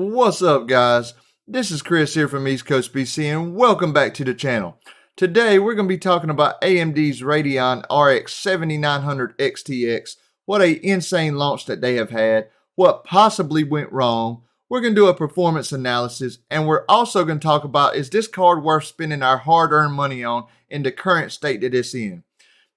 What's up, guys? This is Chris here from East Coast BC, and welcome back to the channel. Today, we're going to be talking about AMD's Radeon RX 7900 XTX, what a insane launch that they have had, what possibly went wrong. We're going to do a performance analysis, and we're also going to talk about, is this card worth spending our hard-earned money on in the current state that it's in?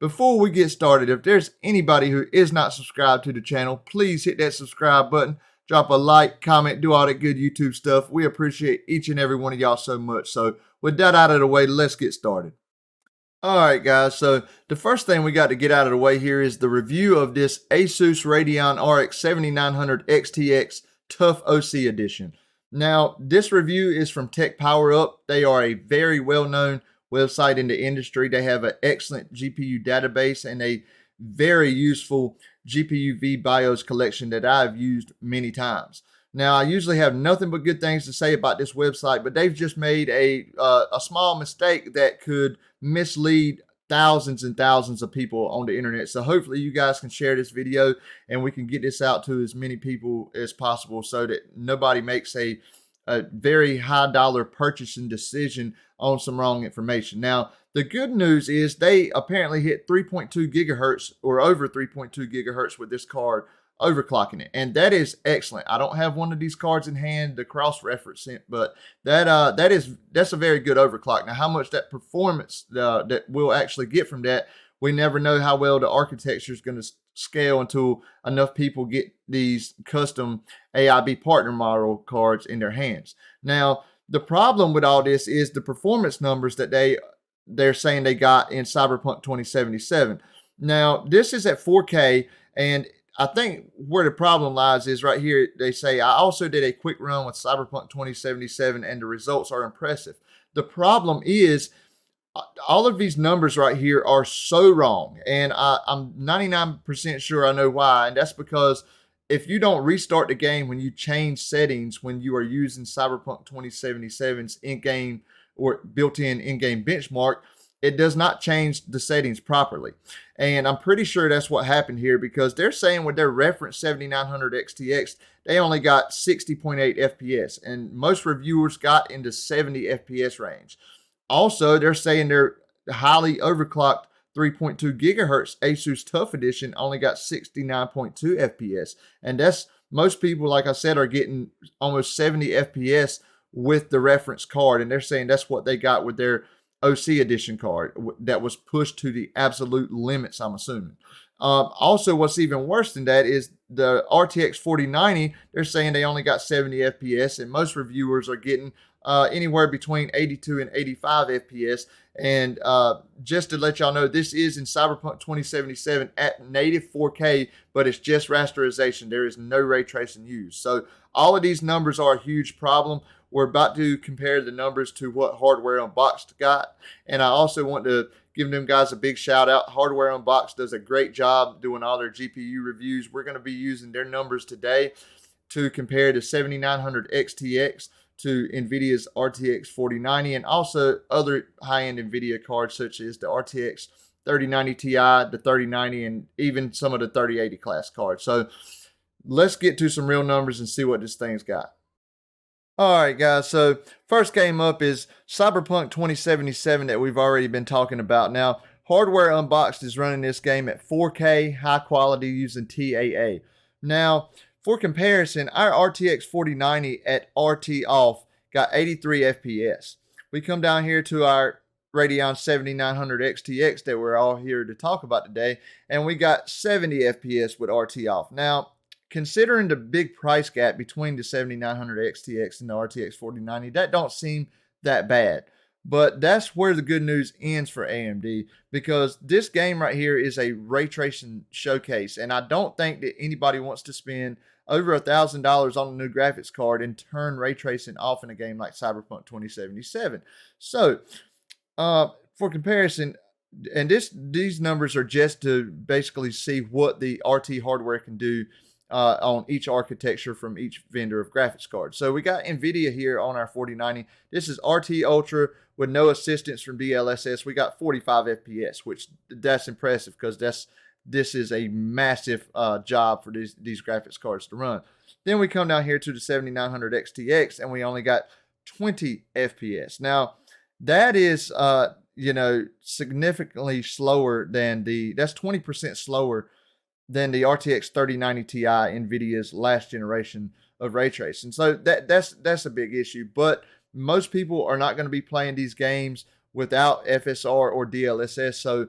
Before we get started, if there's anybody who is not subscribed to the channel, please hit that subscribe button. Drop a like, comment, do all that good YouTube stuff. We appreciate each and every one of y'all so much. So with that out of the way, let's get started. All right, guys. So the first thing we got to get out of the way here is the review of this Asus Radeon RX 7900 XTX Tough OC Edition. Now, this review is from TechPowerUp. They are a very well-known website in the industry. They have an excellent GPU database and a very useful GPU vBIOS collection that I've used many times. Now, I usually have nothing but good things to say about this website, but they've just made a small mistake that could mislead thousands and thousands of people on the internet. So hopefully you guys can share this video and we can get this out to as many people as possible so that nobody makes a very high dollar purchasing decision on some wrong information. Now, the good news is they apparently hit 3.2 gigahertz or over 3.2 gigahertz with this card, overclocking it. And that is excellent. I don't have one of these cards in hand to cross-reference it, but that's a very good overclock. Now, how much that performance that we'll actually get from that, we never know how well the architecture is going to scale until enough people get these custom AIB partner model cards in their hands. Now, the problem with all this is the performance numbers that they're saying they got in Cyberpunk 2077. Now, this is at 4K, and I think where the problem lies is right here. They say, I also did a quick run with Cyberpunk 2077, and the results are impressive. The problem is all of these numbers right here are so wrong, and I'm 99% sure I know why, and that's because if you don't restart the game when you change settings when you are using Cyberpunk 2077's in-game or built-in in-game benchmark, it does not change the settings properly. And I'm pretty sure that's what happened here, because they're saying with their reference 7900 XTX, they only got 60.8 FPS, and most reviewers got into 70 FPS range. Also, they're saying their highly overclocked 3.2 gigahertz Asus Tough Edition only got 69.2 FPS. And that's, most people, like I said, are getting almost 70 FPS with the reference card. And they're saying that's what they got with their OC Edition card that was pushed to the absolute limits, I'm assuming. Also, what's even worse than that is the RTX 4090. They're saying they only got 70 FPS, and most reviewers are getting anywhere between 82 and 85 FPS. And just to let y'all know, this is in Cyberpunk 2077 at native 4K, but it's just rasterization. There is no ray tracing used. So all of these numbers are a huge problem. We're about to compare the numbers to what Hardware Unboxed got. And I also want to give them guys a big shout out. Hardware Unboxed does a great job doing all their GPU reviews. We're going to be using their numbers today to compare the 7900 XTX to NVIDIA's RTX 4090 and also other high-end NVIDIA cards such as the RTX 3090 Ti, the 3090, and even some of the 3080 class cards. So let's get to some real numbers and see what this thing's got. All right, guys, so first game up is Cyberpunk 2077 that we've already been talking about. Now, Hardware Unboxed is running this game at 4K, high quality, using TAA. Now, for comparison, our RTX 4090 at RT off got 83 FPS. We come down here to our Radeon 7900 XTX that we're all here to talk about today, and we got 70 FPS with RT off. Now, considering the big price gap between the 7900 XTX and the RTX 4090, that don't seem that bad. But that's where the good news ends for AMD, because this game right here is a ray tracing showcase, and I don't think that anybody wants to spend over $1,000 on a new graphics card and turn ray tracing off in a game like Cyberpunk 2077. So, for comparison, and these numbers are just to basically see what the RT hardware can do on each architecture from each vendor of graphics cards. So we got NVIDIA here on our 4090. This is RT Ultra with no assistance from DLSS. We got 45 FPS, which that's impressive because that's this is a massive job for these graphics cards to run. Then we come down here to the 7900 XTX, and we only got 20 FPS. Now, that is, significantly slower than that's 20% slower than the RTX 3090 Ti, NVIDIA's last generation of ray tracing. So that's a big issue. But most people are not going to be playing these games without FSR or DLSS. So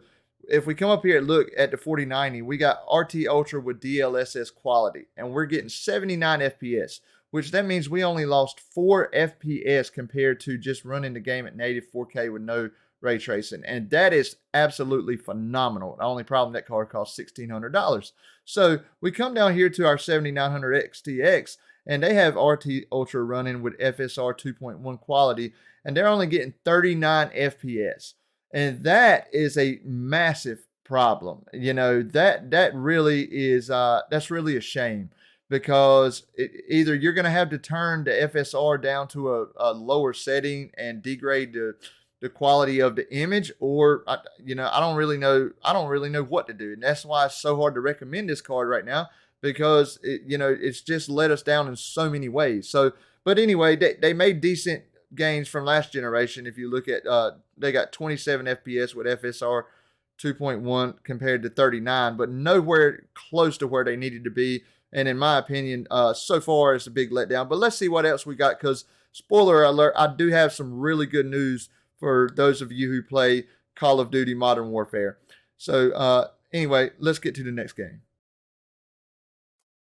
if we come up here and look at the 4090, we got RT Ultra with DLSS quality, and we're getting 79 FPS, which that means we only lost 4 FPS compared to just running the game at native 4K with no ray tracing. And that is absolutely phenomenal. The only problem, that card costs $1,600. So we come down here to our 7900 XTX, and they have RT Ultra running with FSR 2.1 quality, and they're only getting 39 FPS. And that is a massive problem. That really is, that's really a shame, because either you're going to have to turn the FSR down to a lower setting and degrade the quality of the image, or I don't really know what to do. And that's why it's so hard to recommend this card right now, because it's just let us down in so many ways. So, but anyway, they made decent gains from last generation. If you look at, they got 27 FPS with FSR 2.1 compared to 39, but nowhere close to where they needed to be. And in my opinion, so far it's a big letdown. But let's see what else we got, because spoiler alert, I do have some really good news for those of you who play Call of Duty Modern Warfare. So anyway, let's get to the next game.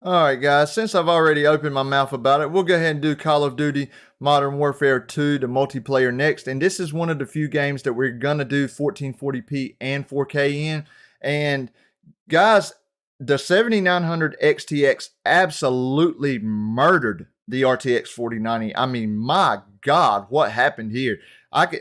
All right, guys, since I've already opened my mouth about it, we'll go ahead and do Call of Duty Modern Warfare 2, the multiplayer, next. And this is one of the few games that we're going to do 1440p and 4K in. And guys, the 7900 XTX absolutely murdered the RTX 4090. I mean, my God, what happened here?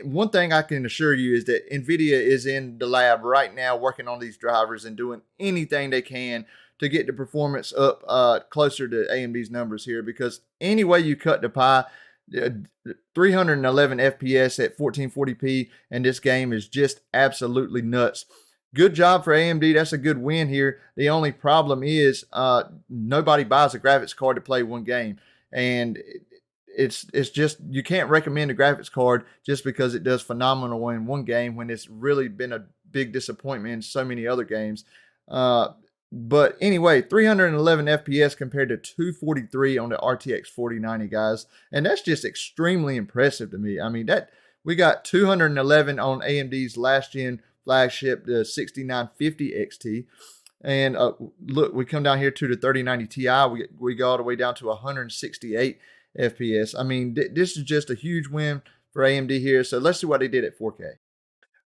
One thing I can assure you is that NVIDIA is in the lab right now working on these drivers and doing anything they can to get the performance up closer to AMD's numbers here, because any way you cut the pie, 311 FPS at 1440p, and this game is just absolutely nuts. Good job for AMD. That's a good win here. The only problem is nobody buys a graphics card to play one game, and it's just, you can't recommend a graphics card just because it does phenomenal in one game when it's really been a big disappointment in so many other games. But anyway, 311 FPS compared to 243 on the RTX 4090, guys. And that's just extremely impressive to me. I mean, that we got 211 on AMD's last gen flagship, the 6950 XT. And look, we come down here to the 3090 Ti. We go all the way down to 168 FPS. I mean, this is just a huge win for AMD here. So let's see what they did at 4K.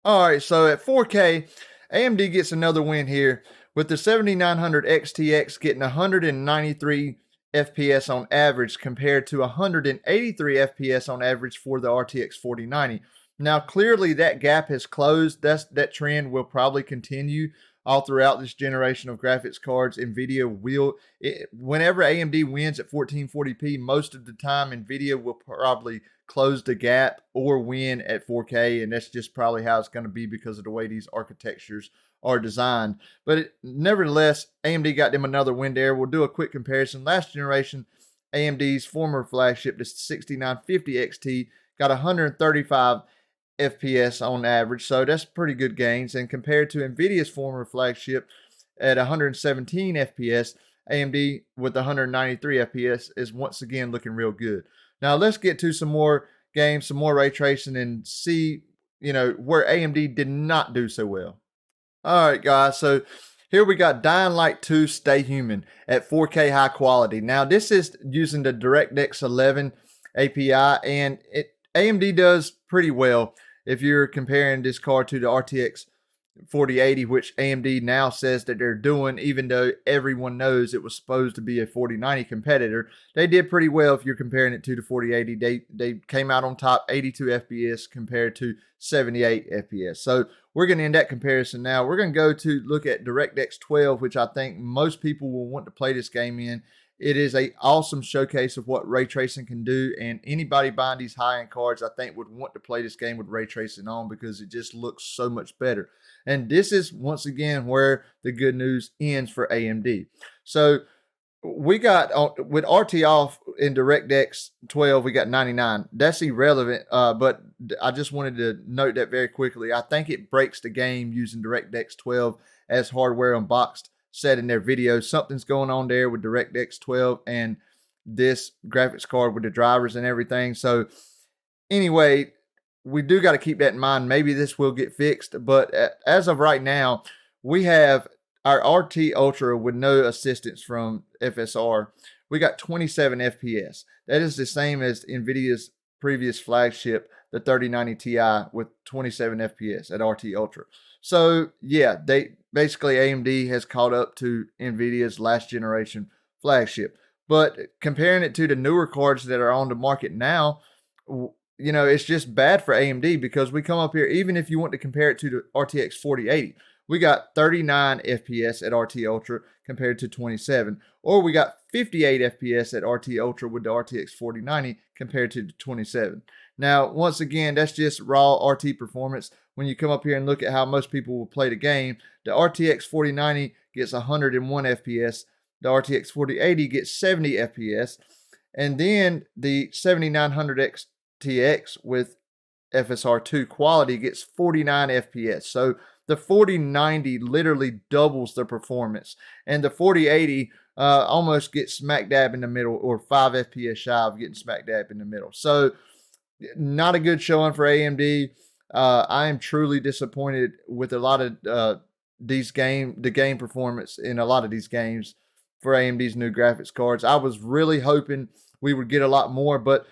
All right, so at 4K, AMD gets another win here, with the 7900 XTX getting 193 FPS on average compared to 183 FPS on average for the RTX 4090. Now, clearly that gap has closed. That trend will probably continue all throughout this generation of graphics cards. NVIDIA will, whenever AMD wins at 1440p, most of the time NVIDIA will probably close the gap or win at 4K, and that's just probably how it's going to be because of the way these architectures are designed. But nevertheless, AMD got them another win there. We'll do a quick comparison. Last generation, AMD's former flagship, the 6950 XT, got 135 FPS on average, so that's pretty good gains. And compared to NVIDIA's former flagship at 117 FPS, AMD with 193 FPS is once again looking real good. Now let's get to some more games, some more ray tracing, and see, where AMD did not do so well. All right, guys, so here we got Dying Light 2 Stay Human at 4K high quality. Now, this is using the DirectX 11 API, and AMD does pretty well if you're comparing this card to the RTX 4080, which AMD now says that they're doing, even though everyone knows it was supposed to be a 4090 competitor. They did pretty well if you're comparing it to the 4080. They came out on top, 82 FPS compared to 78 FPS. So we're going to end that comparison now. We're going to go to look at DirectX 12, which I think most people will want to play this game in. it is a awesome showcase of what ray tracing can do, and anybody buying these high-end cards, I think, would want to play this game with ray tracing on because it just looks so much better. And this is once again where the good news ends for AMD. So we got with RT off in DirectX 12, we got 99. That's irrelevant, but I just wanted to note that very quickly. I think it breaks the game using DirectX 12 as Hardware Unboxed said in their video. Something's going on there with DirectX 12 and this graphics card with the drivers and everything. So anyway, we do got to keep that in mind. Maybe this will get fixed, but as of right now, we have our RT Ultra with no assistance from FSR. We got 27 FPS. That is the same as NVIDIA's previous flagship, the 3090 Ti, with 27 FPS at RT Ultra. So yeah, they basically AMD has caught up to NVIDIA's last generation flagship. But comparing it to the newer cards that are on the market now, you know, it's just bad for AMD because we come up here, even if you want to compare it to the RTX 4080, we got 39 FPS at RT Ultra compared to 27. Or we got 58 FPS at RT Ultra with the RTX 4090 compared to 27. Now, once again, that's just raw RT performance. When you come up here and look at how most people will play the game, the RTX 4090 gets 101 FPS. The RTX 4080 gets 70 FPS. And then the 7900 XTX with FSR2 quality gets 49 FPS. So the 4090 literally doubles the performance, and the 4080 almost gets smack dab in the middle, or 5 FPS shy of getting smack dab in the middle. So not a good showing for AMD. I am truly disappointed with a lot of the game performance in a lot of these games for AMD's new graphics cards. I was really hoping we would get a lot more, but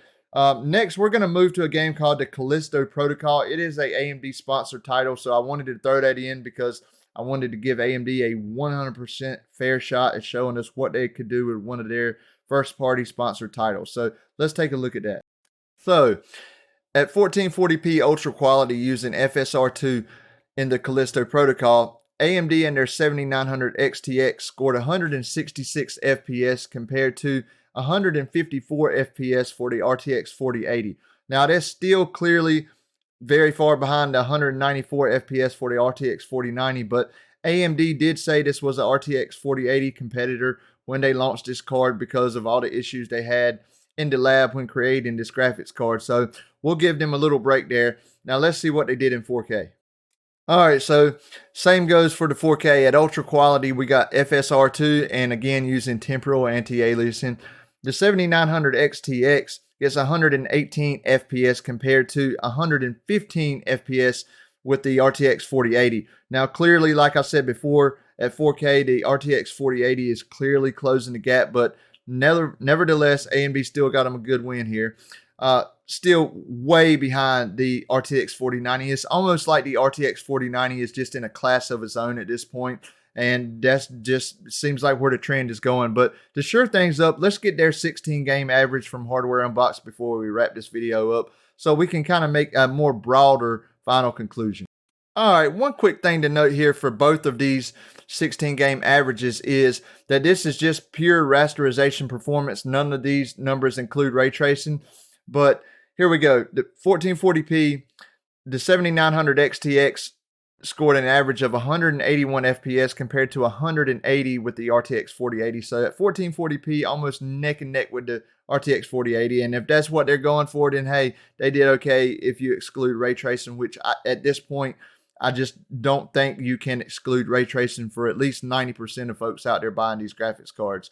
next, we're going to move to a game called the Callisto Protocol. It is a AMD sponsored title, so I wanted to throw that in because I wanted to give AMD a 100% fair shot at showing us what they could do with one of their first-party sponsored titles. So let's take a look at that. So at 1440p ultra quality using FSR2 in the Callisto Protocol, AMD and their 7900 XTX scored 166 FPS compared to 154 FPS for the RTX 4080. Now, that's still clearly very far behind the 194 FPS for the RTX 4090, but AMD did say this was an RTX 4080 competitor when they launched this card because of all the issues they had in the lab when creating this graphics card. So we'll give them a little break there. Now, let's see what they did in 4K. All right, so same goes for the 4K. At ultra quality, we got FSR2, and again, using temporal anti-aliasing. The 7900 XTX gets 118 FPS compared to 115 FPS with the RTX 4080. Now, clearly, like I said before, at 4K, the RTX 4080 is clearly closing the gap, but nevertheless, AMD still got them a good win here. Still way behind the RTX 4090. It's almost like the RTX 4090 is just in a class of its own at this point. And that's just seems like where the trend is going. But to sure things up, let's get their 16 game average from Hardware Unboxed before we wrap this video up, so we can kind of make a more broader final conclusion. All right, one quick thing to note here for both of these 16 game averages is that this is just pure rasterization performance. None of these numbers include ray tracing. But here we go. The 1440p, the 7900 XTX scored an average of 181 FPS compared to 180 with the RTX 4080. So at 1440p, almost neck and neck with the RTX 4080. And if that's what they're going for, then hey, they did okay if you exclude ray tracing, which at this point, I just don't think you can exclude ray tracing for at least 90% of folks out there buying these graphics cards.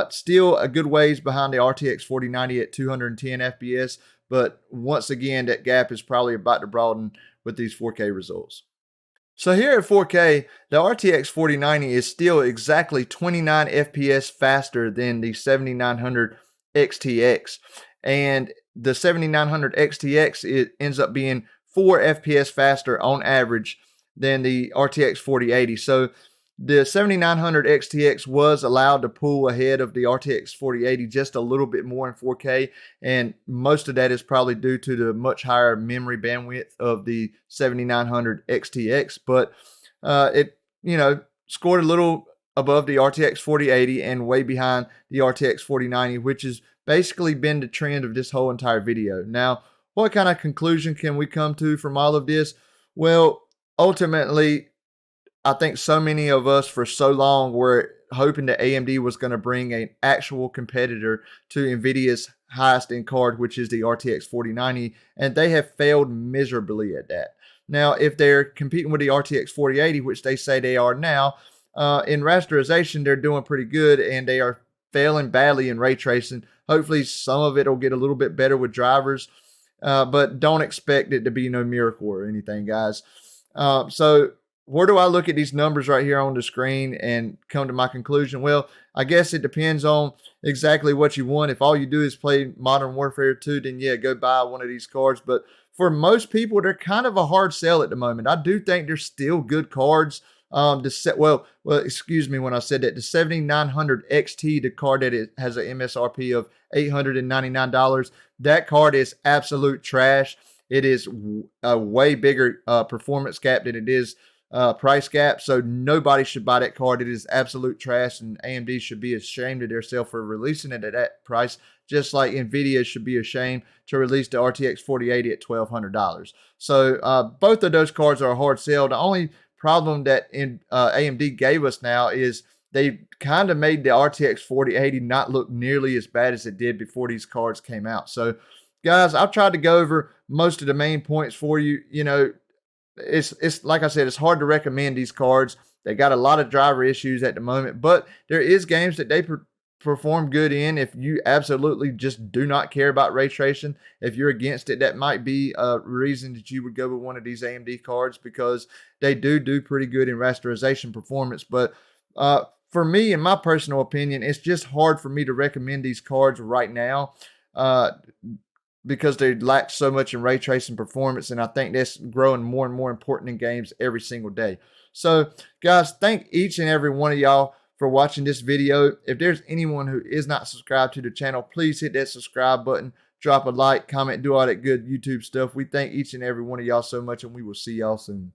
Still a good ways behind the RTX 4090 at 210 FPS. But once again, that gap is probably about to broaden with these 4K results. So here at 4K, the RTX 4090 is still exactly 29 FPS faster than the 7900 XTX. And the 7900 XTX, it ends up being 4 FPS faster on average than the RTX 4080. So the 7900 XTX was allowed to pull ahead of the RTX 4080 just a little bit more in 4K, and most of that is probably due to the much higher memory bandwidth of the 7900 XTX. But it, scored a little above the RTX 4080 and way behind the RTX 4090, which has basically been the trend of this whole entire video. Now, what kind of conclusion can we come to from all of this? Well, ultimately, I think so many of us for so long were hoping that AMD was going to bring an actual competitor to NVIDIA's highest end card, which is the RTX 4090, and they have failed miserably at that. Now, if they're competing with the RTX 4080, which they say they are now, in rasterization, they're doing pretty good, and they are failing badly in ray tracing. Hopefully, some of it will get a little bit better with drivers, but don't expect it to be no miracle or anything, guys. So where do I look at these numbers right here on the screen and come to my conclusion? Well, I guess it depends on exactly what you want. If all you do is play Modern Warfare 2, then yeah, go buy one of these cards. But for most people, they're kind of a hard sell at the moment. I do think they're still good cards. Excuse me when I said that. The 7900 XT, the card that it has an MSRP of $899, that card is absolute trash. It is a way bigger performance gap than it is price gap, so nobody should buy that card. It is absolute trash, and AMD should be ashamed of themselves for releasing it at that price, just like NVIDIA should be ashamed to release the RTX 4080 at $1,200. So both of those cards are a hard sell. The only problem that AMD gave us now is they kind of made the RTX 4080 not look nearly as bad as it did before these cards came out. So guys, I've tried to go over most of the main points for you. You know, it's like I said, it's hard to recommend these cards. They got a lot of driver issues at the moment, but there is games that they perform good in. If you absolutely just do not care about ray tracing, if you're against it, that might be a reason that you would go with one of these AMD cards, because they do pretty good in rasterization performance. But for me, in my personal opinion, it's just hard for me to recommend these cards right now. Because they lack so much in ray tracing performance, and I think that's growing more and more important in games every single day. So, guys, thank each and every one of y'all for watching this video. If there's anyone who is not subscribed to the channel, please hit that subscribe button, drop a like, comment, do all that good YouTube stuff. We thank each and every one of y'all so much, and we will see y'all soon.